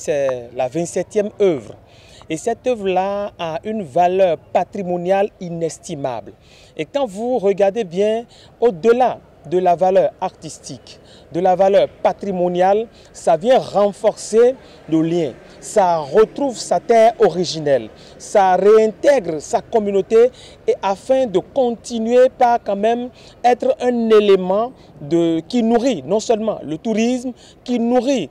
c'est la 27e œuvre. Et cette œuvre-là a une valeur patrimoniale inestimable. Et quand vous regardez bien, au-delà de la valeur artistique, de la valeur patrimoniale, ça vient renforcer le lien. Ça retrouve sa terre originelle, ça réintègre sa communauté et afin de continuer par quand même être un élément qui nourrit non seulement le tourisme, qui nourrit,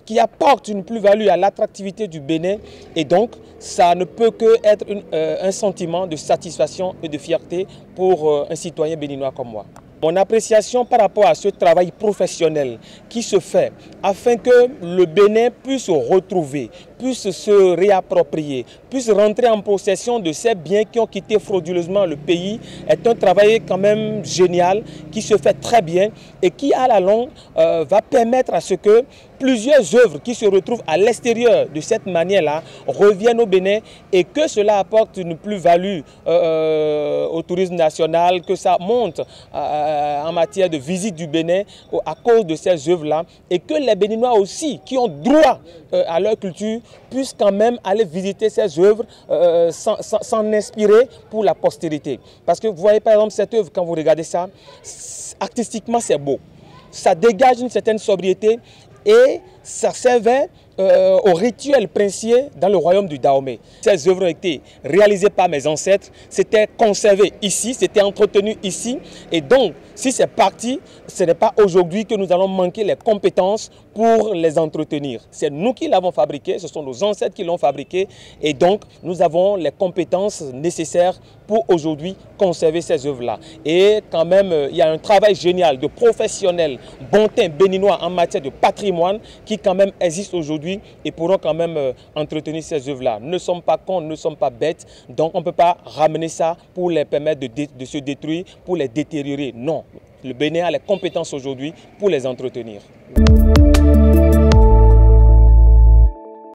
qui apporte une plus-value à l'attractivité du Bénin et donc ça ne peut que être un sentiment de satisfaction et de fierté pour un citoyen béninois comme moi. Mon appréciation par rapport à ce travail professionnel qui se fait afin que le Bénin puisse retrouver, puisse se réapproprier, puisse rentrer en possession de ces biens qui ont quitté frauduleusement le pays est un travail quand même génial qui se fait très bien et qui à la longue va permettre à ce que plusieurs œuvres qui se retrouvent à l'extérieur de cette manière-là reviennent au Bénin et que cela apporte une plus-value au tourisme national, que ça monte en matière de visite du Bénin à cause de ces œuvres-là et que les Béninois aussi qui ont droit à leur culture puissent quand même aller visiter ces œuvres, s'en inspirer pour la postérité. Parce que vous voyez par exemple cette œuvre, quand vous regardez ça, artistiquement c'est beau. Ça dégage une certaine sobriété et ça servait au rituel princier dans le royaume du Dahomey. Ces œuvres ont été réalisées par mes ancêtres, c'était conservé ici, c'était entretenu ici. Et donc, si c'est parti, ce n'est pas aujourd'hui que nous allons manquer les compétences pour les entretenir. C'est nous qui l'avons fabriqué, ce sont nos ancêtres qui l'ont fabriqué. Et donc, nous avons les compétences nécessaires pour aujourd'hui conserver ces œuvres-là. Et quand même, il y a un travail génial de professionnels bontains béninois en matière de patrimoine qui quand même existe aujourd'hui et pourront quand même entretenir ces œuvres-là. Nous ne sommes pas cons, nous ne sommes pas bêtes, donc on ne peut pas ramener ça pour les permettre de se détruire, pour les détériorer. Non, le Bénin a les compétences aujourd'hui pour les entretenir.